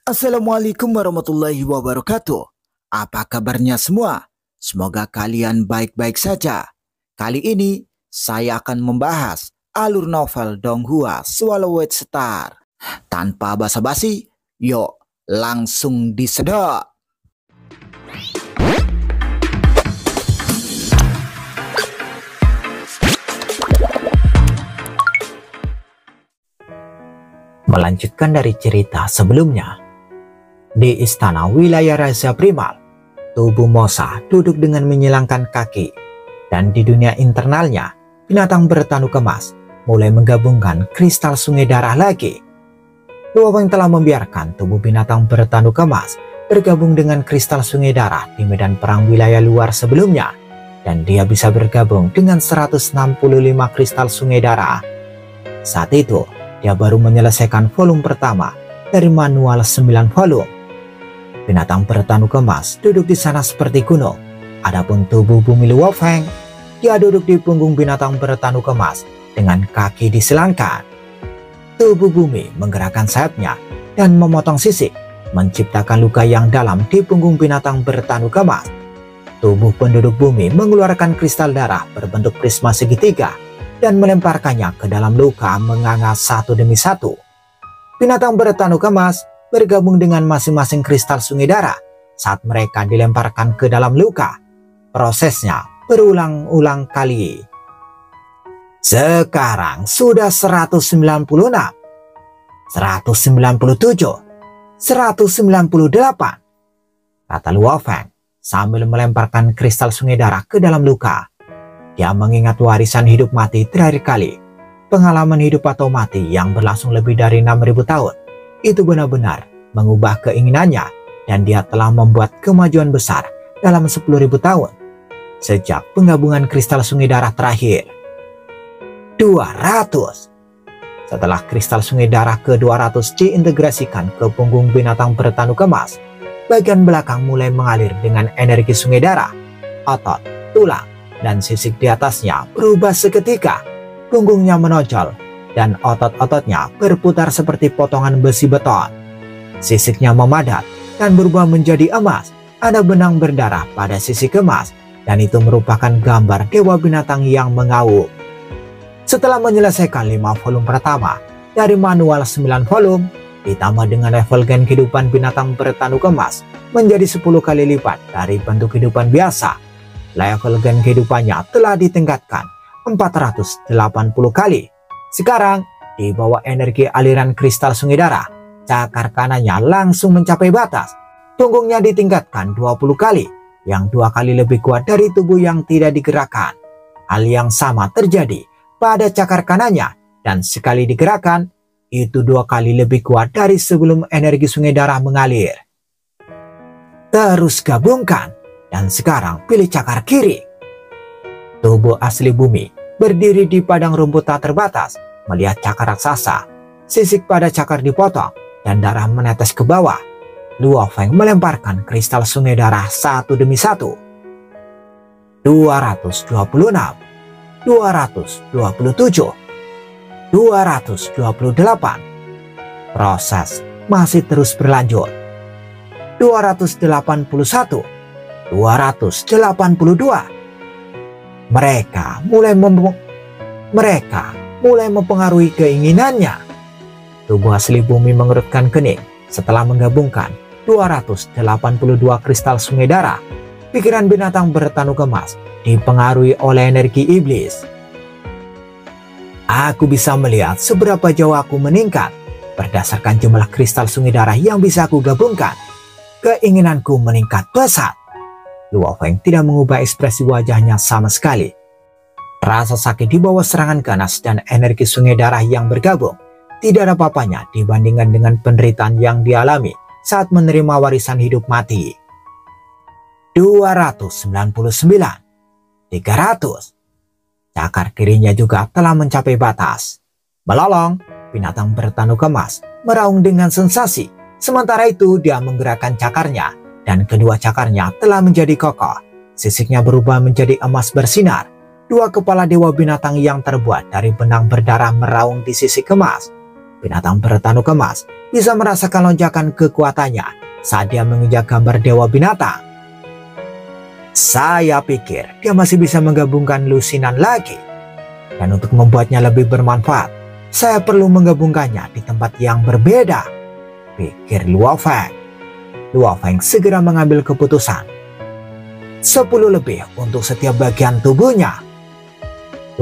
Assalamualaikum warahmatullahi wabarakatuh. Apa kabarnya semua? Semoga kalian baik-baik saja. Kali ini saya akan membahas alur novel Donghua Swallowed Star. Tanpa basa-basi, yuk langsung disedot. Melanjutkan dari cerita sebelumnya, di istana wilayah Raja Primal, tubuh Mosa duduk dengan menyilangkan kaki, dan di dunia internalnya, binatang bertanu kemas mulai menggabungkan kristal sungai darah lagi. Luo Feng telah membiarkan tubuh binatang bertanu kemas bergabung dengan kristal sungai darah di medan perang wilayah luar sebelumnya, dan dia bisa bergabung dengan 165 kristal sungai darah. Saat itu, dia baru menyelesaikan volume pertama dari manual 9 volume. Binatang bertanu kemas duduk di sana seperti gunung. Adapun tubuh bumi Luo Feng, dia duduk di punggung binatang bertanu kemas dengan kaki disilangkan. Tubuh bumi menggerakkan sayapnya dan memotong sisik, menciptakan luka yang dalam di punggung binatang bertanu kemas. Tubuh penduduk bumi mengeluarkan kristal darah berbentuk prisma segitiga dan melemparkannya ke dalam luka menganga satu demi satu. Binatang bertanu kemas bergabung dengan masing-masing kristal sungai darah saat mereka dilemparkan ke dalam luka. Prosesnya berulang-ulang kali. Sekarang sudah 196, 197, 198, kata Luo Feng sambil melemparkan kristal sungai darah ke dalam luka. Dia mengingat warisan hidup mati terakhir kali. Pengalaman hidup atau mati yang berlangsung lebih dari 6.000 tahun. Itu benar-benar mengubah keinginannya, dan dia telah membuat kemajuan besar dalam 10.000 tahun. Sejak penggabungan kristal sungai darah terakhir. 200. Setelah kristal sungai darah ke-200 diintegrasikan ke punggung binatang bertanu kemas, bagian belakang mulai mengalir dengan energi sungai darah. Otot, tulang, dan sisik di atasnya berubah seketika. Punggungnya menonjol dan otot-ototnya berputar seperti potongan besi beton. Sisiknya memadat dan berubah menjadi emas. Ada benang berdarah pada sisik emas, dan itu merupakan gambar dewa binatang yang mengaum. Setelah menyelesaikan 5 volume pertama dari manual 9 volume, ditambah dengan level gen kehidupan binatang bertanu kemas menjadi 10 kali lipat dari bentuk kehidupan biasa. Level gen kehidupannya telah ditingkatkan 480 kali. Sekarang, di bawah energi aliran kristal sungai darah, cakar kanannya langsung mencapai batas. Punggungnya ditingkatkan 20 kali, yang 2 kali lebih kuat dari tubuh yang tidak digerakkan. Hal yang sama terjadi pada cakar kanannya, dan sekali digerakkan, itu 2 kali lebih kuat dari sebelum energi sungai darah mengalir. Terus gabungkan. Dan sekarang pilih cakar kiri. Tubuh asli bumi berdiri di padang rumput tak terbatas, melihat cakar raksasa. Sisik pada cakar dipotong dan darah menetes ke bawah. Luo Feng melemparkan kristal sungai darah satu demi satu. 226, 227, 228. Proses masih terus berlanjut. 281, 282. Mereka mulai mempengaruhi keinginannya. Tubuh asli bumi mengerutkan kening setelah menggabungkan 282 kristal sungai darah. Pikiran binatang bertanu kemas dipengaruhi oleh energi iblis. Aku bisa melihat seberapa jauh aku meningkat berdasarkan jumlah kristal sungai darah yang bisa aku gabungkan. Keinginanku meningkat pesat. Luo Feng tidak mengubah ekspresi wajahnya sama sekali. Rasa sakit di bawah serangan ganas dan energi sungai darah yang bergabung tidak ada apa-apanya dibandingkan dengan penderitaan yang dialami saat menerima warisan hidup mati. 299, 300. Cakar kirinya juga telah mencapai batas. Melolong, binatang bertanu kemas meraung dengan sensasi. Sementara itu dia menggerakkan cakarnya, dan kedua cakarnya telah menjadi kokoh. Sisiknya berubah menjadi emas bersinar. 2 kepala dewa binatang yang terbuat dari benang berdarah meraung di sisik emas. Binatang bertanu kemas bisa merasakan lonjakan kekuatannya saat dia menginjak gambar dewa binatang. Saya pikir dia masih bisa menggabungkan lusinan lagi. Dan untuk membuatnya lebih bermanfaat, saya perlu menggabungkannya di tempat yang berbeda, pikir Luo Feng. Luo Feng segera mengambil keputusan. 10 lebih untuk setiap bagian tubuhnya.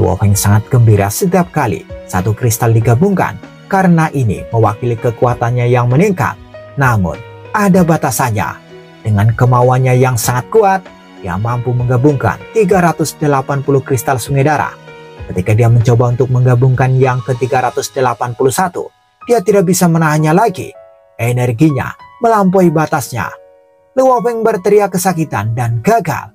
Luo Feng sangat gembira setiap kali satu kristal digabungkan karena ini mewakili kekuatannya yang meningkat. Namun ada batasannya. Dengan kemauannya yang sangat kuat, dia mampu menggabungkan 380 kristal sungai darah. Ketika dia mencoba untuk menggabungkan yang ke-381, dia tidak bisa menahannya lagi. Energinya melampaui batasnya. Luo Feng berteriak kesakitan dan gagal.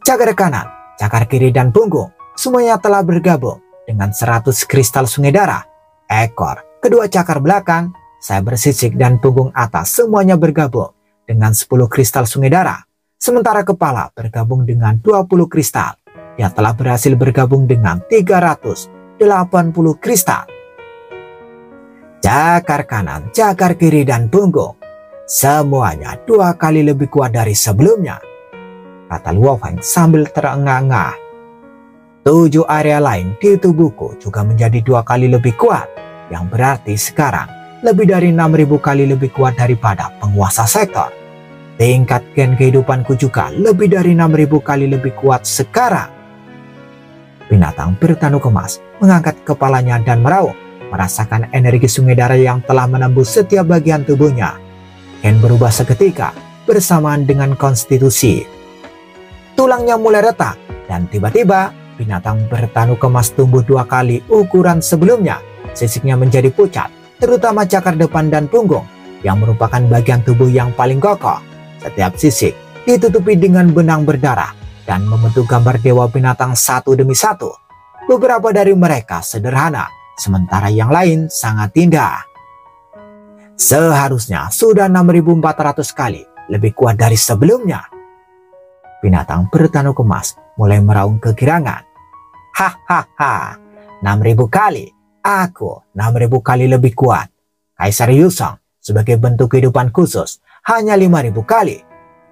Cakar kanan, cakar kiri dan punggung semuanya telah bergabung dengan 100 kristal sungai darah. Ekor, kedua cakar belakang, sayap bersisik dan punggung atas semuanya bergabung dengan 10 kristal sungai darah. Sementara kepala bergabung dengan 20 kristal. Dia telah berhasil bergabung dengan 380 kristal. Cakar kanan, cakar kiri dan punggung semuanya 2 kali lebih kuat dari sebelumnya, kata Luo Feng sambil terengah-engah. 7 area lain di tubuhku juga menjadi 2 kali lebih kuat, yang berarti sekarang lebih dari 6.000 kali lebih kuat daripada penguasa sektor. Tingkat gen kehidupanku juga lebih dari 6.000 kali lebih kuat sekarang. Binatang bertanduk emas mengangkat kepalanya dan meraung, merasakan energi sungai darah yang telah menembus setiap bagian tubuhnya. Gen berubah seketika bersamaan dengan konstitusi. Tulangnya mulai retak dan tiba-tiba binatang bertanduk emas tumbuh 2 kali ukuran sebelumnya. Sisiknya menjadi pucat, terutama cakar depan dan punggung yang merupakan bagian tubuh yang paling kokoh. Setiap sisik ditutupi dengan benang berdarah dan membentuk gambar dewa binatang satu demi satu. Beberapa dari mereka sederhana, sementara yang lain sangat indah. Seharusnya sudah 6.400 kali lebih kuat dari sebelumnya. Binatang bertanduk emas mulai meraung kegirangan. Hahaha, 6.000 kali. Aku 6.000 kali lebih kuat. Kaisar Yusong sebagai bentuk kehidupan khusus hanya 5.000 kali.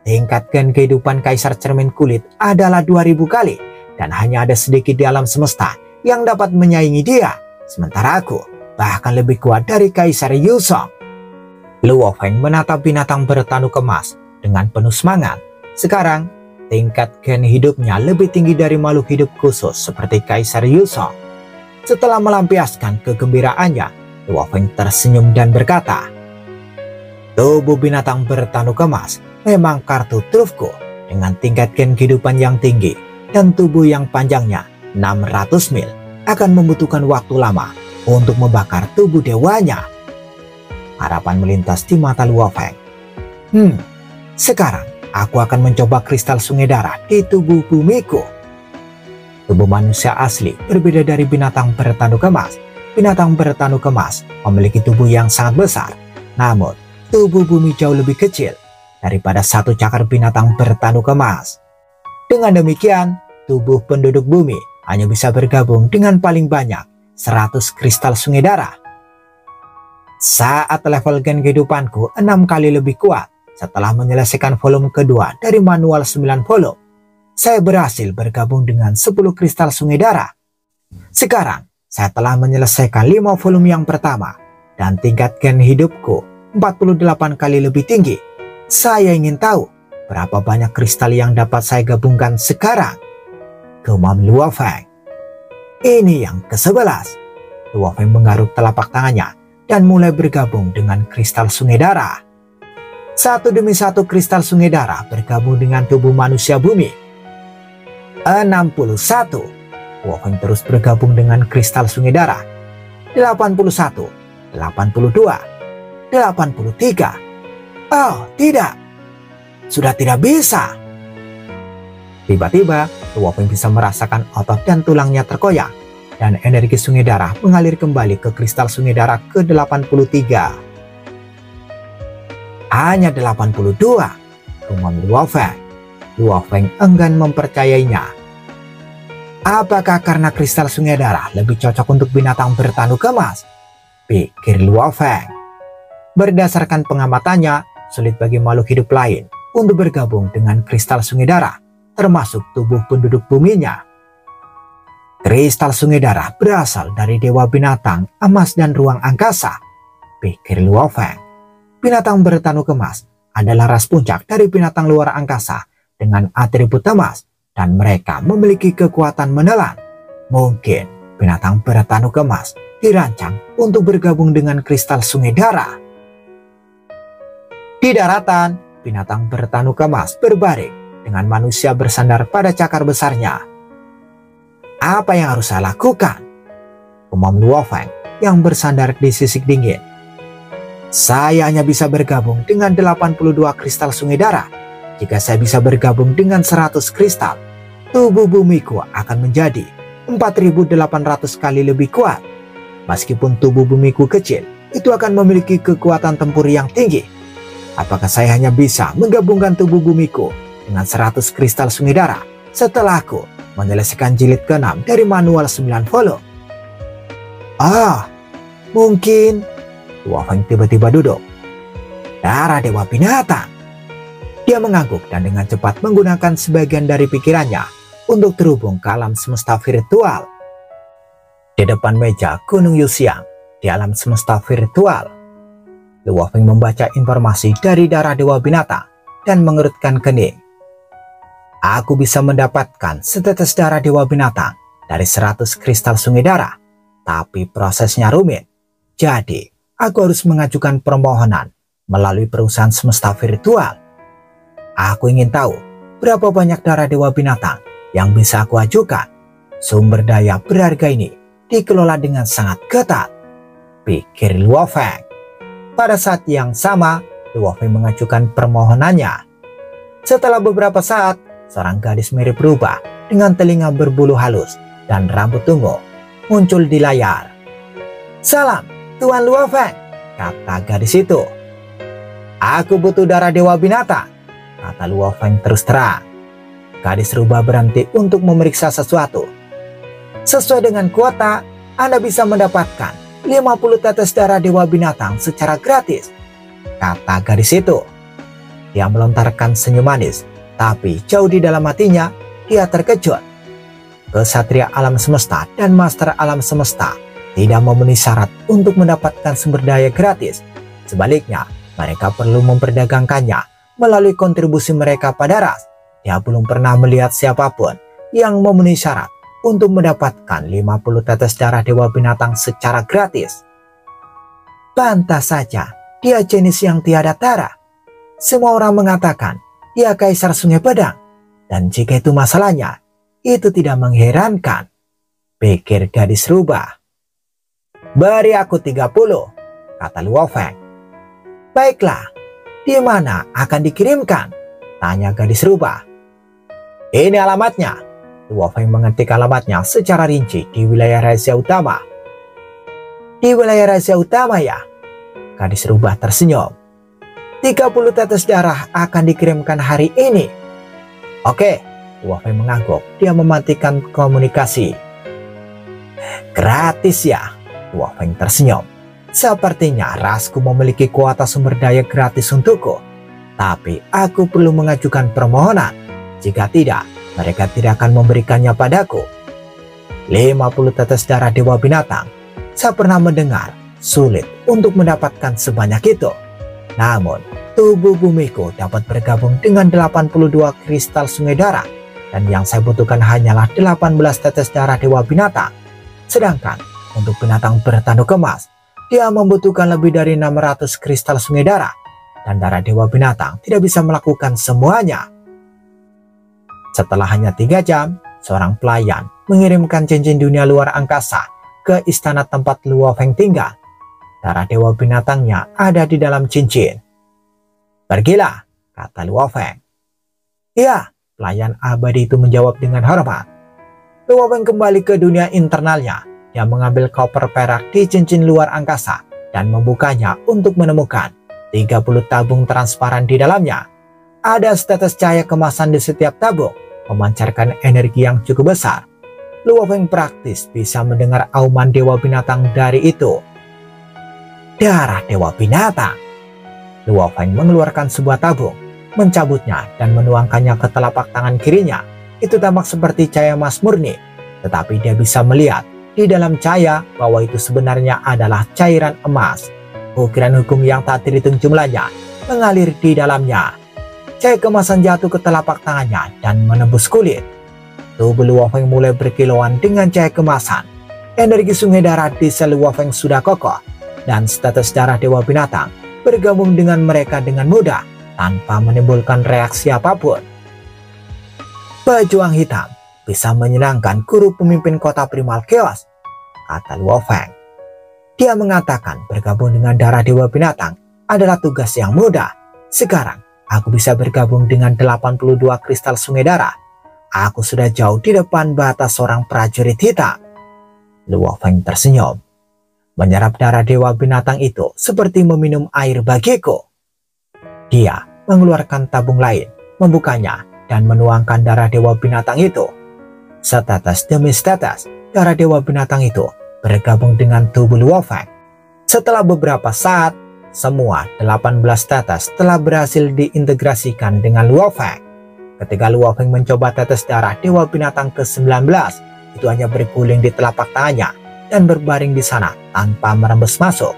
Tingkat gen kehidupan Kaisar Cermin Kulit adalah 2.000 kali. Dan hanya ada sedikit di alam semesta yang dapat menyaingi dia. Sementara aku bahkan lebih kuat dari Kaisar Yusong. Luo Feng menatap binatang bertanduk emas dengan penuh semangat. Sekarang, tingkat gen hidupnya lebih tinggi dari makhluk hidup khusus seperti Kaisar Yusong. Setelah melampiaskan kegembiraannya, Luo Feng tersenyum dan berkata, tubuh binatang bertanduk emas memang kartu trufku dengan tingkat gen kehidupan yang tinggi dan tubuh yang panjangnya 600 mil akan membutuhkan waktu lama untuk membakar tubuh dewanya. Harapan melintas di mata Luo Feng. Sekarang aku akan mencoba kristal sungai darah di tubuh bumiku. Tubuh manusia asli berbeda dari binatang bertanduk emas. Binatang bertanduk emas memiliki tubuh yang sangat besar. Namun, tubuh bumi jauh lebih kecil daripada satu cakar binatang bertanduk emas. Dengan demikian, tubuh penduduk bumi hanya bisa bergabung dengan paling banyak 100 kristal sungai darah. Saat level gen kehidupanku 6 kali lebih kuat setelah menyelesaikan volume kedua dari manual 9 volume, saya berhasil bergabung dengan 10 kristal sungai darah. Sekarang, saya telah menyelesaikan 5 volume yang pertama dan tingkat gen hidupku 48 kali lebih tinggi. Saya ingin tahu berapa banyak kristal yang dapat saya gabungkan sekarang. Gumam Luo Feng. Ini yang ke-11. Luo Feng menggaruk telapak tangannya dan mulai bergabung dengan kristal sungai darah. Satu demi satu kristal sungai darah bergabung dengan tubuh manusia bumi. 61. Luo Feng terus bergabung dengan kristal sungai darah. 81, 82, 83. Oh, tidak. Sudah tidak bisa. Tiba-tiba, Luo Feng bisa merasakan otot dan tulangnya terkoyak. Dan energi sungai darah mengalir kembali ke kristal sungai darah ke-83. Hanya 82, gumam Luo Feng. Luo Feng enggan mempercayainya. Apakah karena kristal sungai darah lebih cocok untuk binatang bertanduk emas? Pikir Luo Feng. Berdasarkan pengamatannya, sulit bagi makhluk hidup lain untuk bergabung dengan kristal sungai darah, termasuk tubuh penduduk buminya. Kristal sungai darah berasal dari dewa binatang, emas dan ruang angkasa, pikir Luo Feng. Binatang bertanu emas adalah ras puncak dari binatang luar angkasa dengan atribut emas, dan mereka memiliki kekuatan menelan. Mungkin binatang bertanu emas dirancang untuk bergabung dengan kristal sungai darah. Di daratan, binatang bertanu emas berbaring dengan manusia bersandar pada cakar besarnya. Apa yang harus saya lakukan? Umam Luo Feng yang bersandar di sisik dingin. Saya hanya bisa bergabung dengan 82 kristal sungai darah. Jika saya bisa bergabung dengan 100 kristal, tubuh bumiku akan menjadi 4.800 kali lebih kuat. Meskipun tubuh bumiku kecil, itu akan memiliki kekuatan tempur yang tinggi. Apakah saya hanya bisa menggabungkan tubuh bumiku dengan 100 kristal sungai darah setelah aku menyelesaikan jilid ke-6 dari manual 9 volume? Mungkin. Luo Feng tiba-tiba duduk. Darah dewa binatang. Dia mengangguk dan dengan cepat menggunakan sebagian dari pikirannya untuk terhubung ke alam semesta virtual. Di depan meja Gunung Yuxiang, di alam semesta virtual, Luo Feng membaca informasi dari darah dewa binatang dan mengerutkan kening. Aku bisa mendapatkan setetes darah dewa binatang dari 100 kristal sungai darah, tapi prosesnya rumit. Jadi, aku harus mengajukan permohonan melalui perusahaan semesta virtual. Aku ingin tahu berapa banyak darah dewa binatang yang bisa aku ajukan. Sumber daya berharga ini dikelola dengan sangat ketat, pikir Luo Feng. Pada saat yang sama, Luo Feng mengajukan permohonannya. Setelah beberapa saat, seorang gadis mirip berubah dengan telinga berbulu halus dan rambut ungu muncul di layar. Salam, Tuan Luo Feng, kata gadis itu. Aku butuh darah dewa binatang, kata Luo Feng terus terang. Gadis rubah berhenti untuk memeriksa sesuatu. Sesuai dengan kuota, Anda bisa mendapatkan 50 tetes darah dewa binatang secara gratis, kata gadis itu. Dia melontarkan senyum manis, tapi jauh di dalam hatinya dia terkejut. Kesatria alam semesta dan master alam semesta tidak memenuhi syarat untuk mendapatkan sumber daya gratis. Sebaliknya, mereka perlu memperdagangkannya melalui kontribusi mereka pada ras. Dia belum pernah melihat siapapun yang memenuhi syarat untuk mendapatkan 50 tetes darah dewa binatang secara gratis. Pantas saja, dia jenis yang tiada tara. Semua orang mengatakan dia kaisar sungai pedang, dan jika itu masalahnya, itu tidak mengherankan, pikir gadis rubah. Beri aku 30, kata Luo Feng. Baiklah, di mana akan dikirimkan? Tanya gadis rubah. Ini alamatnya. Luo Feng mengetik alamatnya secara rinci di wilayah rahasia utama. Di wilayah rahasia utama ya? Gadis rubah tersenyum. 30 tetes darah akan dikirimkan hari ini. Oke, Luo Feng mengangguk. Dia mematikan komunikasi. Gratis ya? Luo Feng tersenyum. Sepertinya rasku memiliki kuota sumber daya gratis untukku. Tapi aku perlu mengajukan permohonan. Jika tidak, mereka tidak akan memberikannya padaku. 50 tetes darah dewa binatang. Saya pernah mendengar sulit untuk mendapatkan sebanyak itu. Namun, tubuh bumiku dapat bergabung dengan 82 kristal sungai darah, dan yang saya butuhkan hanyalah 18 tetes darah dewa binatang. Sedangkan untuk binatang bertanduk emas, dia membutuhkan lebih dari 600 kristal sungai darah, dan darah dewa binatang tidak bisa melakukan semuanya. Setelah hanya 3 jam, seorang pelayan mengirimkan cincin dunia luar angkasa ke istana tempat Luo Feng tinggal. Darah dewa binatangnya ada di dalam cincin. Pergilah, kata Luo Feng. Ya, pelayan abadi itu menjawab dengan hormat. Luo Feng kembali ke dunia internalnya. Dia mengambil koper perak di cincin luar angkasa dan membukanya untuk menemukan 30 tabung transparan di dalamnya. Ada setetes cahaya kemasan di setiap tabung, memancarkan energi yang cukup besar. Luo Feng praktis bisa mendengar auman dewa binatang dari itu. Darah dewa binatang, Luo Feng mengeluarkan sebuah tabung, mencabutnya dan menuangkannya ke telapak tangan kirinya. Itu tampak seperti cahaya emas murni, tetapi dia bisa melihat di dalam cahaya bahwa itu sebenarnya adalah cairan emas. Ukiran hukum yang tak terhitung jumlahnya mengalir di dalamnya. Cahaya kemasan jatuh ke telapak tangannya dan menembus kulit. Tubuh Luo Feng mulai berkilauan dengan cahaya kemasan. Energi sungai darah di sel Luo Feng sudah kokoh, dan status darah Dewa Binatang bergabung dengan mereka dengan mudah tanpa menimbulkan reaksi apapun. Pejuang hitam bisa menyenangkan guru pemimpin kota primal chaos, kata Luo Feng. Dia mengatakan bergabung dengan darah Dewa Binatang adalah tugas yang mudah. Sekarang aku bisa bergabung dengan 82 kristal sungai darah. Aku sudah jauh di depan batas seorang prajurit hitam. Luo Feng tersenyum. Menyerap darah Dewa Binatang itu seperti meminum air bagiku. Dia mengeluarkan tabung lain, membukanya, dan menuangkan darah Dewa Binatang itu. Setetes demi setetes, darah Dewa Binatang itu bergabung dengan tubuh Luo Feng. Setelah beberapa saat, semua 18 tetes telah berhasil diintegrasikan dengan Luo Feng. Ketika Luo Feng mencoba tetes darah Dewa Binatang ke-19, itu hanya berguling di telapak tangannya dan berbaring di sana tanpa merembes masuk.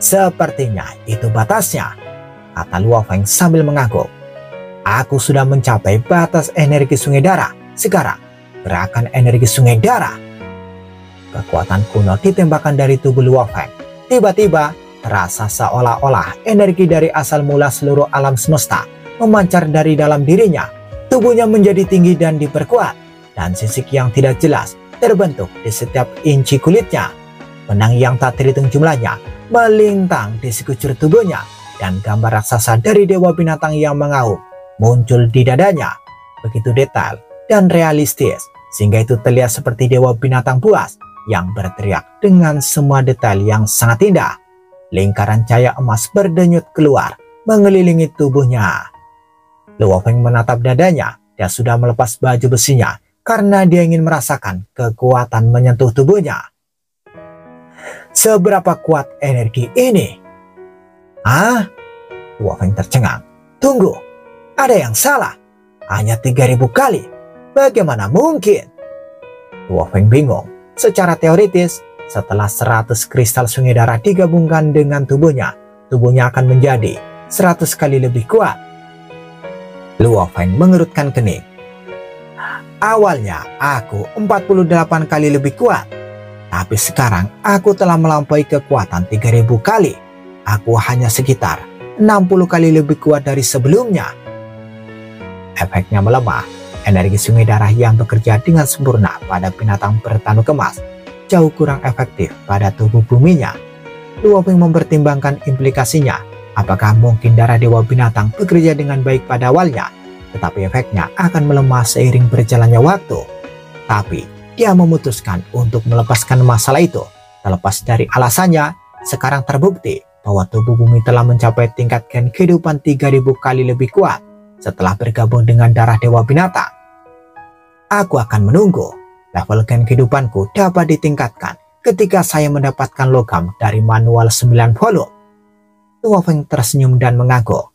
Sepertinya itu batasnya, kata Luo Feng sambil mengangguk. Aku sudah mencapai batas energi sungai darah. Sekarang, gerakan energi sungai darah. Kekuatan kuno ditembakkan dari tubuh Luo Feng. Tiba-tiba, terasa seolah-olah energi dari asal mula seluruh alam semesta memancar dari dalam dirinya. Tubuhnya menjadi tinggi dan diperkuat, dan sisik yang tidak jelas terbentuk di setiap inci kulitnya. Benang yang tak terhitung jumlahnya melintang di sekujur tubuhnya, dan gambar raksasa dari Dewa Binatang yang mengaum muncul di dadanya. Begitu detail dan realistis, sehingga itu terlihat seperti Dewa Binatang buas yang berteriak dengan semua detail yang sangat indah. Lingkaran cahaya emas berdenyut keluar mengelilingi tubuhnya. Luo Feng menatap dadanya. Dia sudah melepas baju besinya karena dia ingin merasakan kekuatan menyentuh tubuhnya. Seberapa kuat energi ini? Ah, Luo Feng tercengang. Tunggu, ada yang salah. Hanya 3000 kali. Bagaimana mungkin? Luo Feng bingung. Secara teoritis, setelah 100 kristal sungai darah digabungkan dengan tubuhnya akan menjadi 100 kali lebih kuat. Luo Feng mengerutkan kening. Awalnya aku 48 kali lebih kuat, tapi sekarang aku telah melampaui kekuatan 3000 kali. Aku hanya sekitar 60 kali lebih kuat dari sebelumnya. Efeknya melemah. Energi sungai darah yang bekerja dengan sempurna pada binatang bertanduk emas jauh kurang efektif pada tubuh buminya. Luo Feng mempertimbangkan implikasinya. Apakah mungkin darah Dewa Binatang bekerja dengan baik pada awalnya, tetapi efeknya akan melemah seiring berjalannya waktu. Tapi dia memutuskan untuk melepaskan masalah itu. Terlepas dari alasannya, sekarang terbukti bahwa tubuh bumi telah mencapai tingkat gen kehidupan 3000 kali lebih kuat setelah bergabung dengan darah Dewa Binatang. Aku akan menunggu level gen kehidupanku dapat ditingkatkan ketika saya mendapatkan logam dari manual 9 volume. Luo Feng tersenyum dan mengangguk.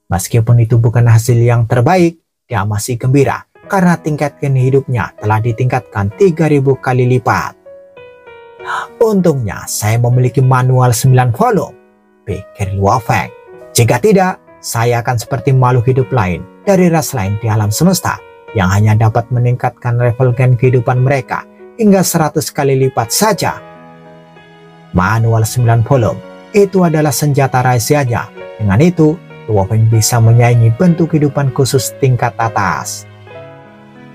Meskipun itu bukan hasil yang terbaik, dia masih gembira karena tingkat gen hidupnya telah ditingkatkan 3000 kali lipat. Untungnya saya memiliki manual 9 volume, pikir Luo Feng. Jika tidak, saya akan seperti makhluk hidup lain dari ras lain di alam semesta yang hanya dapat meningkatkan level gen kehidupan mereka hingga 100 kali lipat saja. Manual 9 volume itu adalah senjata rahasianya. Dengan itu, Luo Feng bisa menyaingi bentuk kehidupan khusus tingkat atas.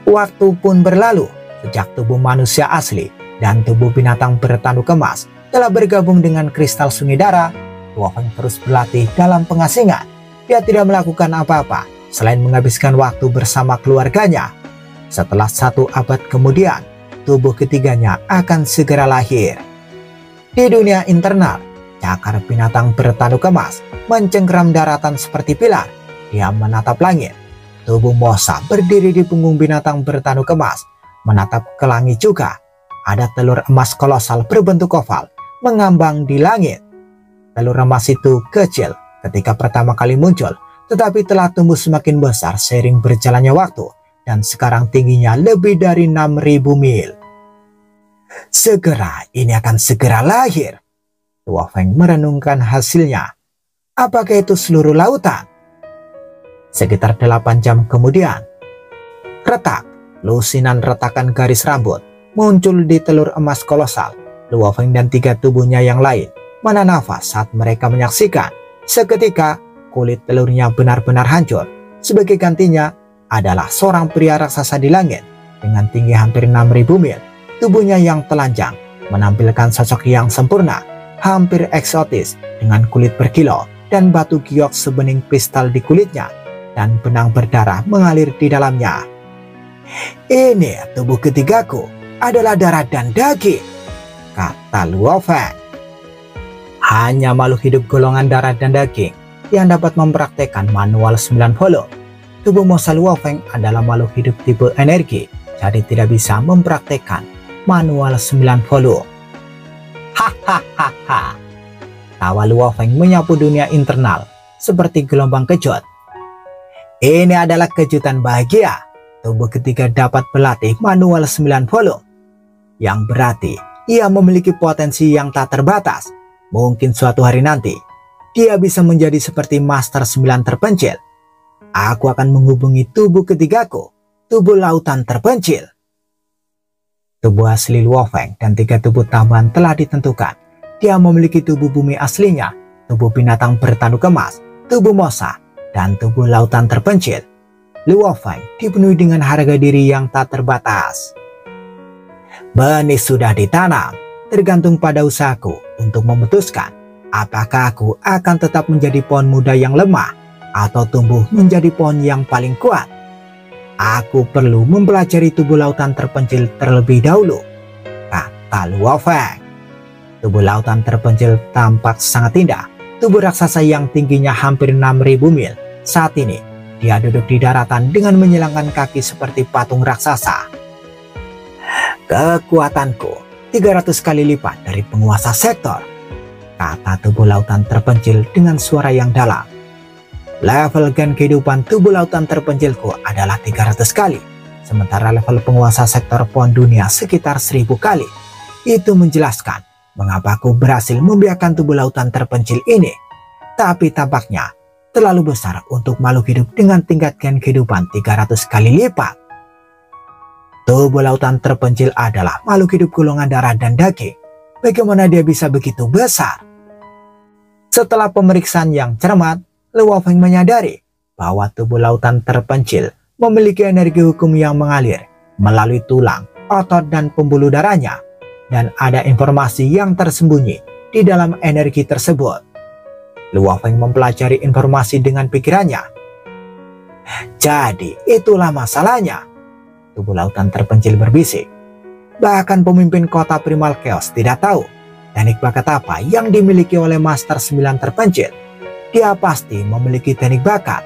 Waktu pun berlalu sejak tubuh manusia asli dan tubuh binatang bertanduk emas telah bergabung dengan kristal sungai darah. Luo Feng terus berlatih dalam pengasingan. Dia tidak melakukan apa-apa selain menghabiskan waktu bersama keluarganya. Setelah 1 abad kemudian, tubuh ketiganya akan segera lahir. Di dunia internal, cakar binatang bertanduk emas mencengkeram daratan seperti pilar. Dia menatap langit. Tubuh Mosa berdiri di punggung binatang bertanduk emas, menatap ke langit juga. Ada telur emas kolosal berbentuk oval mengambang di langit. Telur emas itu kecil, ketika pertama kali muncul, tetapi telah tumbuh semakin besar seiring berjalannya waktu dan sekarang tingginya lebih dari 6.000 mil. Segera ini akan segera lahir. Luo Feng merenungkan hasilnya. Apakah itu seluruh lautan? Sekitar 8 jam kemudian, retak, lusinan retakan garis rambut muncul di telur emas kolosal. Luo Feng dan 3 tubuhnya yang lain menahan nafas saat mereka menyaksikan. Seketika kulit telurnya benar-benar hancur. Sebagai gantinya adalah seorang pria raksasa di langit dengan tinggi hampir 6.000 mil. Tubuhnya yang telanjang menampilkan sosok yang sempurna, hampir eksotis dengan kulit berkilau dan batu giok sebening kristal di kulitnya dan benang berdarah mengalir di dalamnya. Ini tubuh ketigaku, adalah darah dan daging, kata Luo Feng. Hanya makhluk hidup golongan darah dan daging yang dapat mempraktekkan manual 9 volume. Tubuh Mosa Luo Feng adalah makhluk hidup tipe energi, jadi tidak bisa mempraktekkan manual 9 volume. Hahaha. Tawa Luo Feng menyapu dunia internal seperti gelombang kejut. Ini adalah kejutan bahagia. Tubuh ketiga dapat berlatih manual 9 volume, yang berarti ia memiliki potensi yang tak terbatas. Mungkin suatu hari nanti dia bisa menjadi seperti Master 9 terpencil. Aku akan menghubungi tubuh ketigaku, tubuh lautan terpencil. Tubuh asli Luo Feng dan 3 tubuh tambahan telah ditentukan. Dia memiliki tubuh bumi aslinya, tubuh binatang bertanduk emas, tubuh Mosa, dan tubuh lautan terpencil. Luo Feng dipenuhi dengan harga diri yang tak terbatas. Benih sudah ditanam, tergantung pada usahaku untuk memutuskan apakah aku akan tetap menjadi pohon muda yang lemah atau tumbuh menjadi pohon yang paling kuat. Aku perlu mempelajari tubuh lautan terpencil terlebih dahulu, kata Luo Feng. Tubuh lautan terpencil tampak sangat indah. Tubuh raksasa yang tingginya hampir 6.000 mil. Saat ini dia duduk di daratan dengan menyilangkan kaki seperti patung raksasa. Kekuatanku 300 kali lipat dari penguasa sektor, kata tubuh lautan terpencil dengan suara yang dalam. Level gen kehidupan tubuh lautan terpencilku adalah 300 kali, sementara level penguasa sektor pohon dunia sekitar 1000 kali. Itu menjelaskan mengapa aku berhasil membiarkan tubuh lautan terpencil ini. Tapi tampaknya terlalu besar untuk makhluk hidup dengan tingkat gen kehidupan 300 kali lipat. Tubuh lautan terpencil adalah makhluk hidup golongan darah dan daging. Bagaimana dia bisa begitu besar? Setelah pemeriksaan yang cermat, Luo Feng menyadari bahwa tubuh lautan terpencil memiliki energi hukum yang mengalir melalui tulang, otot, dan pembuluh darahnya. Dan ada informasi yang tersembunyi di dalam energi tersebut. Luo Feng mempelajari informasi dengan pikirannya. Jadi itulah masalahnya, tubuh lautan terpencil berbisik. Bahkan pemimpin kota Primal Chaos tidak tahu teknik bakat apa yang dimiliki oleh Master 9 terpencil. Dia pasti memiliki teknik bakat,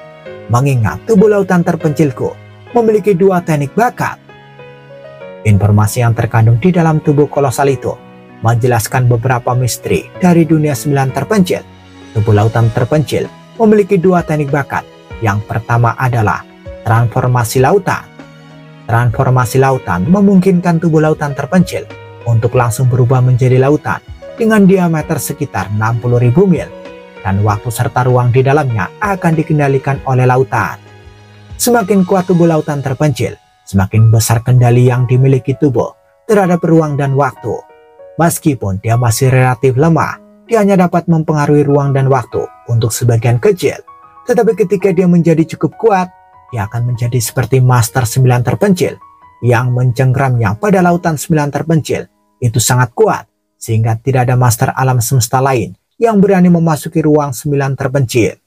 mengingat tubuh lautan terpencilku memiliki 2 teknik bakat. Informasi yang terkandung di dalam tubuh kolosal itu menjelaskan beberapa misteri dari dunia 9 terpencil. Tubuh lautan terpencil memiliki 2 teknik bakat. Yang pertama adalah transformasi lautan. Transformasi lautan memungkinkan tubuh lautan terpencil untuk langsung berubah menjadi lautan dengan diameter sekitar 60.000 mil, dan waktu serta ruang di dalamnya akan dikendalikan oleh lautan. Semakin kuat tubuh lautan terpencil, semakin besar kendali yang dimiliki tubuh terhadap ruang dan waktu. Meskipun dia masih relatif lemah, dia hanya dapat mempengaruhi ruang dan waktu untuk sebagian kecil. Tetapi ketika dia menjadi cukup kuat, dia akan menjadi seperti Master 9 terpencil yang mencengkramnya pada lautan 9 terpencil. Itu sangat kuat, sehingga tidak ada master alam semesta lain yang berani memasuki ruang 9 terpencil.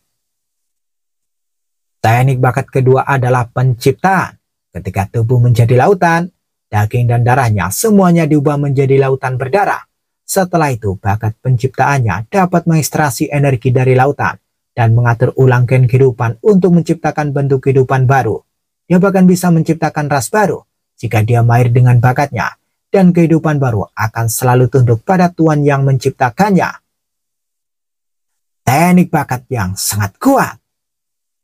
Teknik bakat kedua adalah penciptaan. Ketika tubuh menjadi lautan, daging dan darahnya semuanya diubah menjadi lautan berdarah. Setelah itu, bakat penciptaannya dapat mengekstraksi energi dari lautan dan mengatur ulang gen kehidupan untuk menciptakan bentuk kehidupan baru. Dia bahkan bisa menciptakan ras baru jika dia mahir dengan bakatnya, dan kehidupan baru akan selalu tunduk pada Tuhan yang menciptakannya. teknik bakat yang sangat kuat.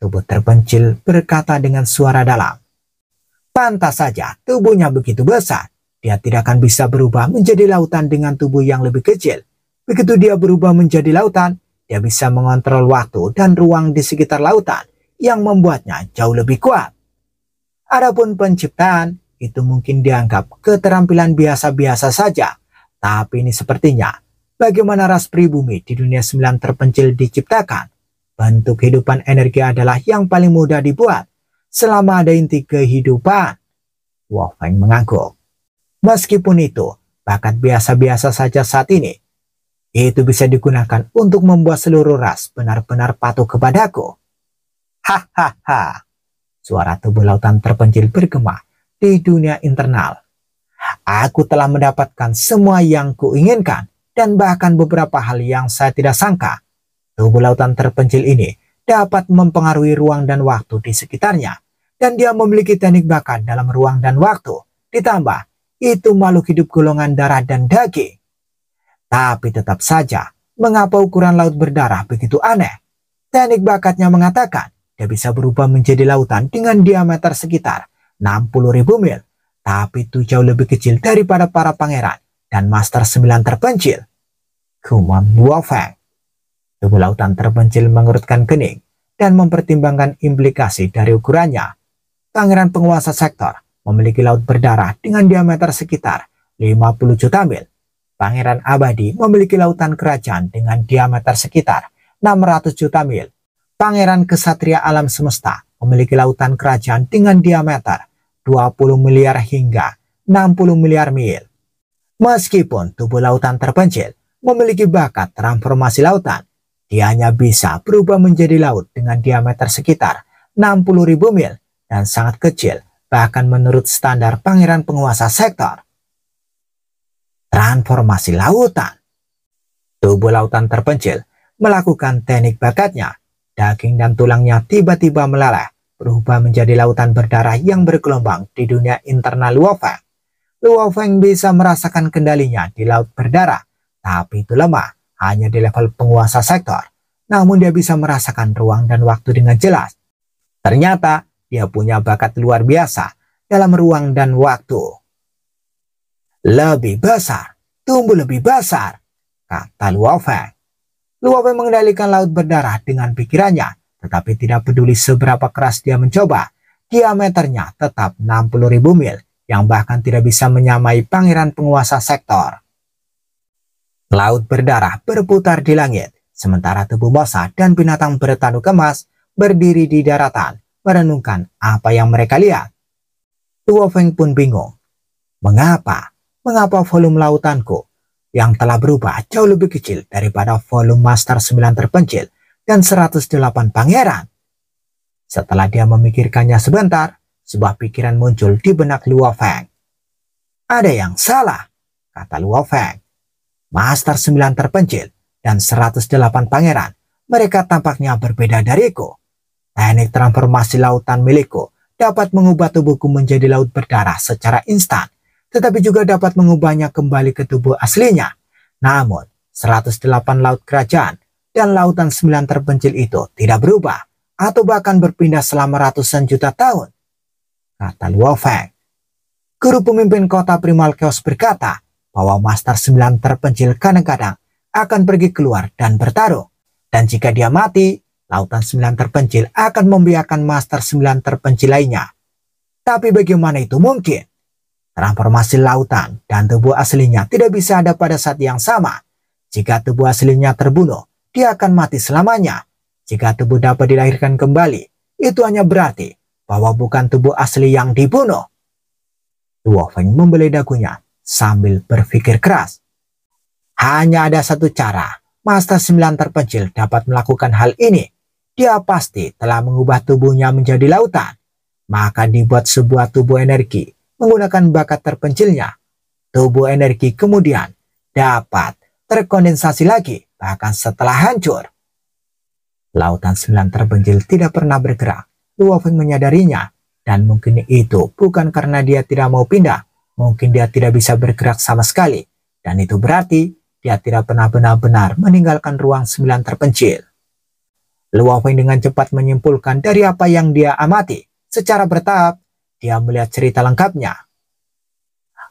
Tubuh terpencil berkata dengan suara dalam. Pantas saja tubuhnya begitu besar. Dia tidak akan bisa berubah menjadi lautan dengan tubuh yang lebih kecil. Begitu dia berubah menjadi lautan, dia bisa mengontrol waktu dan ruang di sekitar lautan yang membuatnya jauh lebih kuat. Adapun penciptaan, itu mungkin dianggap keterampilan biasa-biasa saja. Tapi ini sepertinya bagaimana ras pribumi di dunia 9 terpencil diciptakan. Bentuk kehidupan energi adalah yang paling mudah dibuat selama ada inti kehidupan. Wolfgang mengangguk. Meskipun itu bakat biasa-biasa saja saat ini, itu bisa digunakan untuk membuat seluruh ras benar-benar patuh kepadaku. Hahaha. Suara tubuh lautan terpencil bergema di dunia internal. Aku telah mendapatkan semua yang kuinginkan dan bahkan beberapa hal yang saya tidak sangka. Tubuh lautan terpencil ini dapat mempengaruhi ruang dan waktu di sekitarnya, dan dia memiliki teknik bakat dalam ruang dan waktu. Ditambah, itu makhluk hidup golongan darah dan daging. Tapi tetap saja, mengapa ukuran laut berdarah begitu aneh? Teknik bakatnya mengatakan dia bisa berubah menjadi lautan dengan diameter sekitar 60.000 mil, tapi itu jauh lebih kecil daripada para pangeran dan master 9 terpencil. Gumam Wolfgang. Tubuh lautan terpencil mengerutkan kening dan mempertimbangkan implikasi dari ukurannya. Pangeran penguasa sektor memiliki laut berdarah dengan diameter sekitar 50 juta mil. Pangeran abadi memiliki lautan kerajaan dengan diameter sekitar 600 juta mil. Pangeran kesatria alam semesta memiliki lautan kerajaan dengan diameter 20 miliar hingga 60 miliar mil. Meskipun tubuh lautan terpencil memiliki bakat transformasi lautan, dia hanya bisa berubah menjadi laut dengan diameter sekitar 60.000 mil dan sangat kecil, bahkan menurut standar pangeran penguasa sektor. Transformasi lautan. Tubuh lautan terpencil melakukan teknik bakatnya. Daging dan tulangnya tiba-tiba meleleh, berubah menjadi lautan berdarah yang bergelombang di dunia internal Wolfgang. Wolfgang bisa merasakan kendalinya di laut berdarah, tapi itu lemah. Hanya di level penguasa sektor, namun dia bisa merasakan ruang dan waktu dengan jelas. Ternyata dia punya bakat luar biasa dalam ruang dan waktu. Lebih besar, tumbuh lebih besar, kata Wolfgang. Wolfgang mengendalikan laut berdarah dengan pikirannya, tetapi tidak peduli seberapa keras dia mencoba. Diameternya tetap 60.000 mil, yang bahkan tidak bisa menyamai pangeran penguasa sektor. Laut berdarah berputar di langit, sementara tubuh Mosa dan binatang bertanduk emas berdiri di daratan, merenungkan apa yang mereka lihat. Wolfgang pun bingung. Mengapa volume lautanku yang telah berubah jauh lebih kecil daripada volume Master 9 terpencil dan 108 pangeran? Setelah dia memikirkannya sebentar, sebuah pikiran muncul di benak Wolfgang. Ada yang salah, kata Wolfgang. Master 9 terpencil dan 108 pangeran, mereka tampaknya berbeda dariku. Teknik transformasi lautan milikku dapat mengubah tubuhku menjadi laut berdarah secara instan, tetapi juga dapat mengubahnya kembali ke tubuh aslinya. Namun, 108 laut kerajaan dan lautan 9 terpencil itu tidak berubah, atau bahkan berpindah selama ratusan juta tahun, kata Wolfgang. Guru pemimpin kota Primal Chaos berkata bahwa Master 9 terpencil kadang-kadang akan pergi keluar dan bertarung. Dan jika dia mati, lautan 9 terpencil akan membiarkan Master 9 terpencil lainnya. Tapi bagaimana itu mungkin? Transformasi lautan dan tubuh aslinya tidak bisa ada pada saat yang sama. Jika tubuh aslinya terbunuh, dia akan mati selamanya. Jika tubuh dapat dilahirkan kembali, itu hanya berarti bahwa bukan tubuh asli yang dibunuh. Wolfgang membelai dagunya sambil berpikir keras. Hanya ada satu cara Master 9 terpencil dapat melakukan hal ini. Dia pasti telah mengubah tubuhnya menjadi lautan. Maka dibuat sebuah tubuh energi menggunakan bakat terpencilnya. Tubuh energi kemudian dapat terkondensasi lagi bahkan setelah hancur. Lautan 9 terpencil tidak pernah bergerak. Wolfgang menyadarinya, dan mungkin itu bukan karena dia tidak mau pindah. Mungkin dia tidak bisa bergerak sama sekali, dan itu berarti dia tidak pernah benar-benar meninggalkan ruang 9 terpencil. Luo Feng dengan cepat menyimpulkan dari apa yang dia amati. Secara bertahap, dia melihat cerita lengkapnya.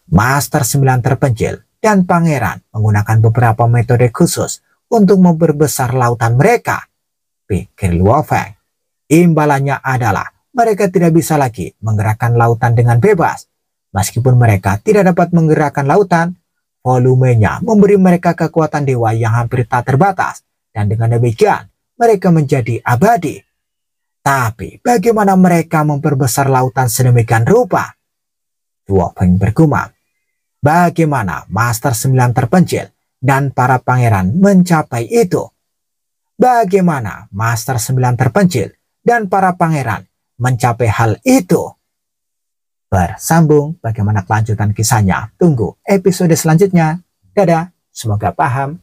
Master 9 terpencil dan pangeran menggunakan beberapa metode khusus untuk memperbesar lautan mereka, pikir Luo Feng. Imbalannya adalah mereka tidak bisa lagi menggerakkan lautan dengan bebas. Meskipun mereka tidak dapat menggerakkan lautan, volumenya memberi mereka kekuatan dewa yang hampir tak terbatas, dan dengan demikian mereka menjadi abadi. Tapi bagaimana mereka memperbesar lautan sedemikian rupa? Luo Feng bergumam. Bagaimana Master 9 terpencil dan para pangeran mencapai itu? Bagaimana Master 9 terpencil dan para pangeran mencapai hal itu? Bersambung bagaimana kelanjutan kisahnya. Tunggu episode selanjutnya. Dadah, semoga paham.